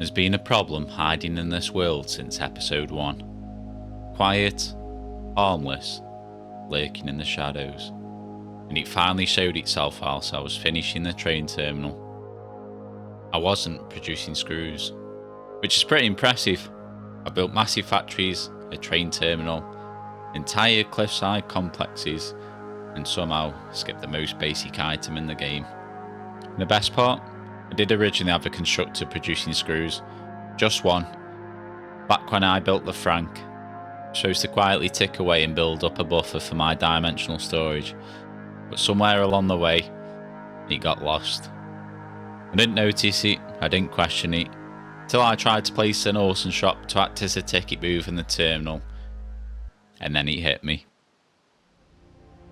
There's been a problem hiding in this world since episode 1. Quiet, harmless, lurking in the shadows. And it finally showed itself whilst I was finishing the train terminal. I wasn't producing screws, which is pretty impressive. I built massive factories, a train terminal, entire cliffside complexes, and somehow skipped the most basic item in the game. And the best part? I did originally have a constructor producing screws, just one, back when I built the Frank, supposed to quietly tick away and build up a buffer for my dimensional storage, but somewhere along the way, it got lost. I didn't notice it, I didn't question it, till I tried to place an awesome shop to act as a ticket booth in the terminal, and then it hit me.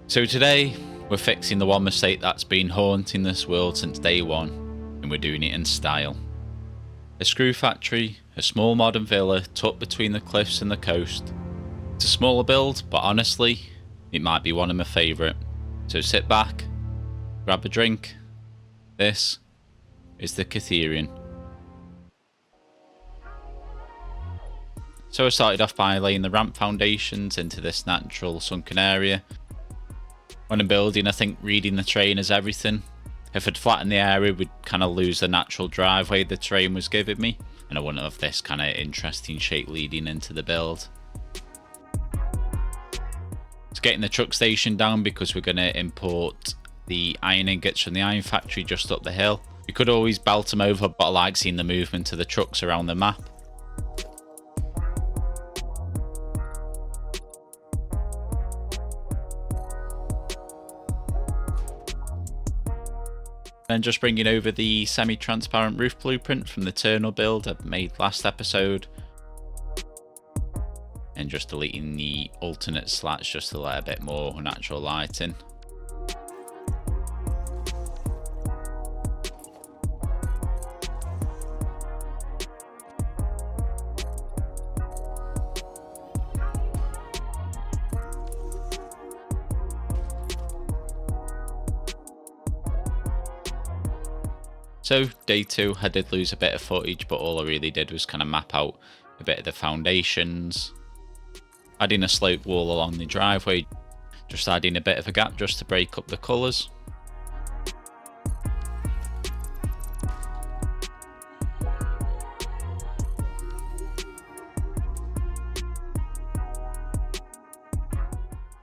So today, we're fixing the one mistake that's been haunting this world since day one, and we're doing it in style. A screw factory, a small modern villa tucked between the cliffs and the coast. It's a smaller build, but honestly, it might be one of my favourite. So sit back, grab a drink. This is the Kytherion. So I started off by laying the ramp foundations into this natural sunken area. When I'm building, I think reading the terrain is everything. If I'd flatten the area, we'd kind of lose the natural driveway the terrain was giving me, and I wouldn't have this kind of interesting shape leading into the build. It's getting the truck station down because we're going to import the iron ingots from the iron factory just up the hill. You could always belt them over, but I like seeing the movement of the trucks around the map. Then just bringing over the semi-transparent roof blueprint from the terminal build I made last episode. And just deleting the alternate slats just to let a bit more natural light in. So day 2 I did lose a bit of footage, but all I really did was kind of map out a bit of the foundations, adding a slope wall along the driveway, just adding a bit of a gap just to break up the colours.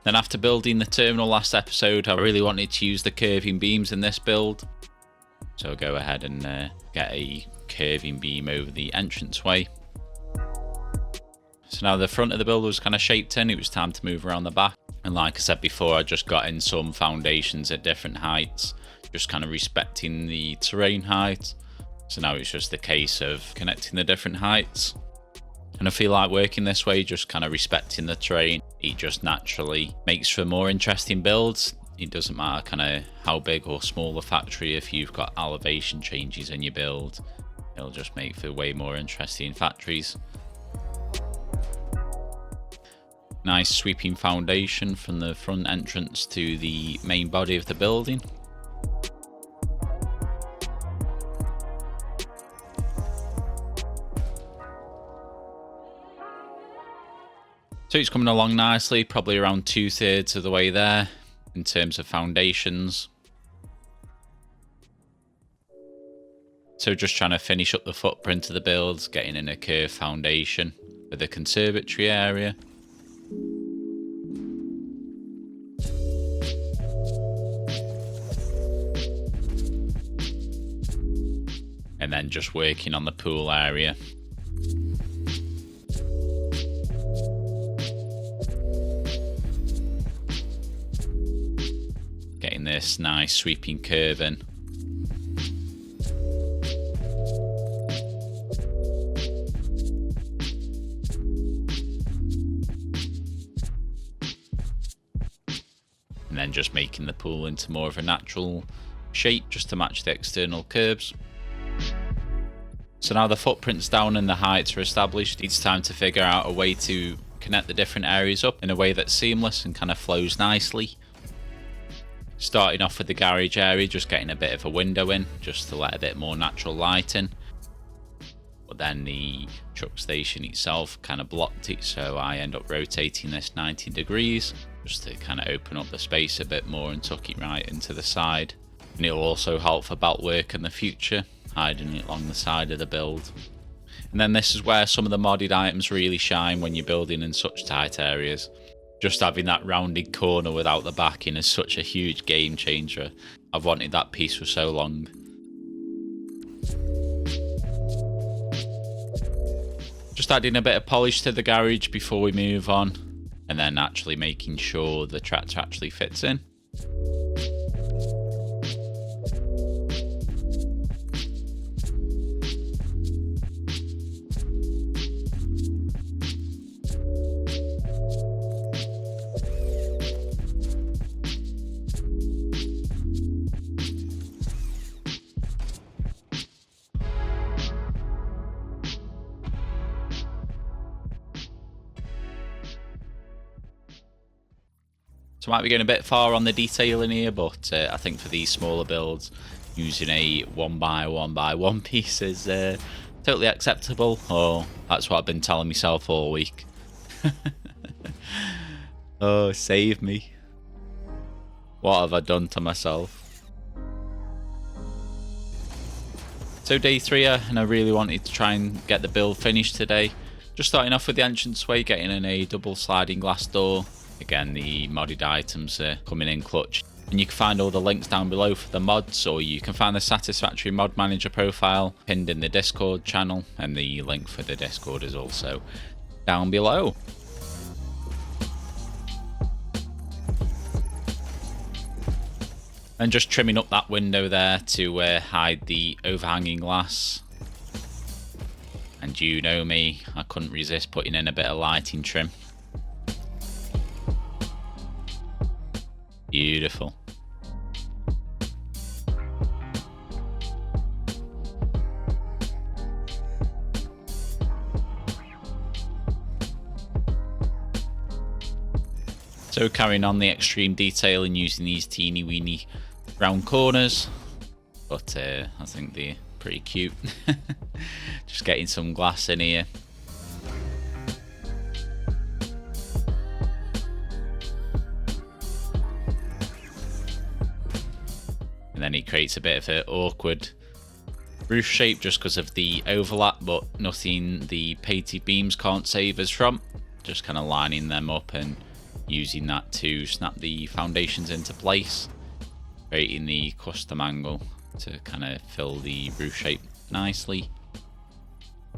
Then after building the terminal last episode, I really wanted to use the curving beams in this build. So I'll go ahead and get a curving beam over the entranceway. So now the front of the build was kind of shaped in, it was time to move around the back. And like I said before, I just got in some foundations at different heights, just kind of respecting the terrain height. So now it's just a case of connecting the different heights. And I feel like working this way, just kind of respecting the terrain, it just naturally makes for more interesting builds. It doesn't matter kind of how big or small the factory, if you've got elevation changes in your build, it'll just make for way more interesting factories. Nice sweeping foundation from the front entrance to the main body of the building. So it's coming along nicely, probably around 2/3 of the way there. In terms of foundations. So just trying to finish up the footprint of the builds, getting in a curved foundation for the conservatory area. And then just working on the pool area. Getting this nice sweeping curve in. And then just making the pool into more of a natural shape just to match the external curves. So now the footprint's down and the heights are established, it's time to figure out a way to connect the different areas up in a way that's seamless and kind of flows nicely. Starting off with the garage area, just getting a bit of a window in, just to let a bit more natural light in. but then the truck station itself kind of blocked it, so I end up rotating this 90 degrees just to kind of open up the space a bit more and tuck it right into the side. And it'll also help for belt work in the future, hiding it along the side of the build. And then this is where some of the modded items really shine when you're building in such tight areas. Just having that rounded corner without the backing is such a huge game changer. I've wanted that piece for so long. Just adding a bit of polish to the garage before we move on, and then actually making sure the tractor actually fits in. So might be going a bit far on the detailing here, but I think for these smaller builds, using a 1x1x1 piece is totally acceptable, or that's what I've been telling myself all week. Oh, save me. What have I done to myself? So day 3, and I really wanted to try and get the build finished today. Just starting off with the entranceway, getting in a double sliding glass door. Again, the modded items are coming in clutch. And you can find all the links down below for the mods, or you can find the Satisfactory mod manager profile pinned in the Discord channel, and the link for the Discord is also down below. And just trimming up that window there to hide the overhanging glass. And you know me, I couldn't resist putting in a bit of lighting trim. Beautiful. So carrying on the extreme detailing using these teeny weeny round corners, but I think they're pretty cute. Just getting some glass in here. And then it creates a bit of an awkward roof shape just because of the overlap, but nothing the painted beams can't save us from. Just kind of lining them up and using that to snap the foundations into place, creating the custom angle to kind of fill the roof shape nicely.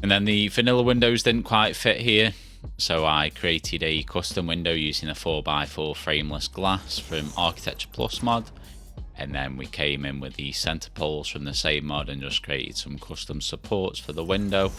And then the vanilla windows didn't quite fit here, so I created a custom window using a 4x4 frameless glass from Architecture Plus mod. And then we came in with the center poles from the same mod and just created some custom supports for the window.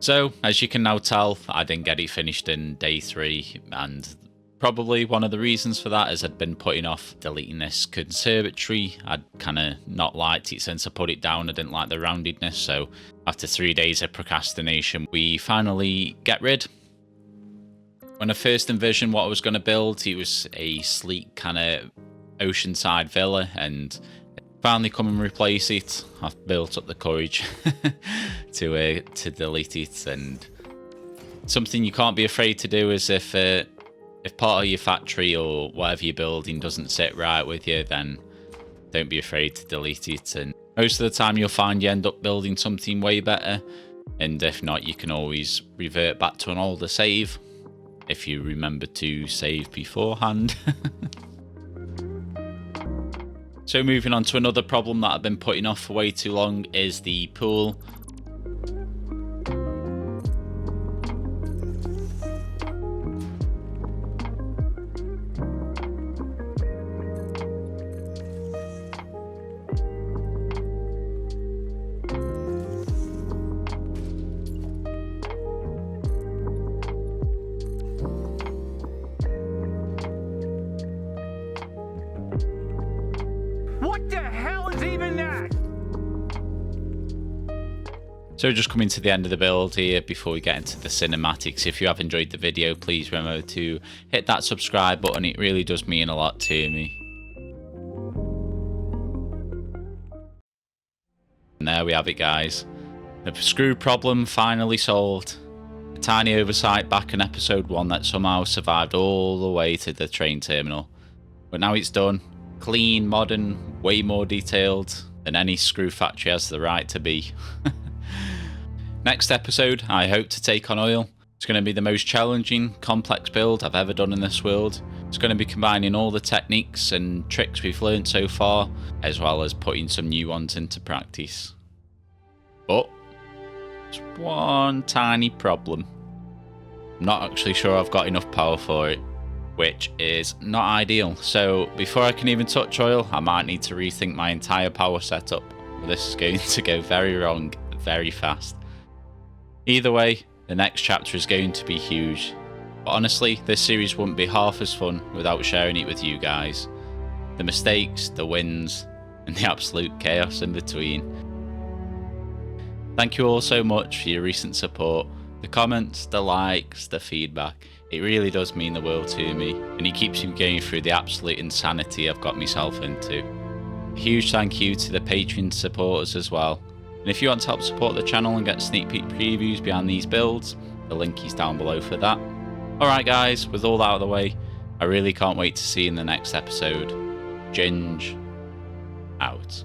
So, as you can now tell, I didn't get it finished in day 3, and probably one of the reasons for that is I'd been putting off deleting this conservatory. I'd kind of not liked it since I put it down. I didn't like the roundedness, so after 3 days of procrastination, we finally get rid. When I first envisioned what I was going to build, it was a sleek kind of oceanside villa, and finally come and replace it. I've built up the courage to delete it, and something you can't be afraid to do is if part of your factory or whatever you're building doesn't sit right with you, then don't be afraid to delete it. And most of the time you'll find you end up building something way better, and if not, you can always revert back to an older save if you remember to save beforehand. So moving on to another problem that I've been putting off for way too long is the pool. What the hell is even that? So just coming to the end of the build here before we get into the cinematics. If you have enjoyed the video, please remember to hit that subscribe button. It really does mean a lot to me. And there we have it, guys. The screw problem finally solved. A tiny oversight back in episode 1 that somehow survived all the way to the train terminal. But now it's done. Clean, modern, way more detailed than any screw factory has the right to be. Next episode, I hope to take on oil. It's going to be the most challenging, complex build I've ever done in this world. It's going to be combining all the techniques and tricks we've learned so far, as well as putting some new ones into practice. But there's one tiny problem. I'm not actually sure I've got enough power for it, which is not ideal. So before I can even touch oil, I might need to rethink my entire power setup. This is going to go very wrong very fast. Either way, the next chapter is going to be huge. But honestly, this series wouldn't be half as fun without sharing it with you guys. The mistakes, the wins, and the absolute chaos in between. Thank you all so much for your recent support. The comments, the likes, the feedback. It really does mean the world to me, and it keeps me going through the absolute insanity I've got myself into. A huge thank you to the Patreon supporters as well. And if you want to help support the channel and get sneak peek previews behind these builds, the link is down below for that. Alright guys, with all that out of the way, I really can't wait to see you in the next episode. Ginge out.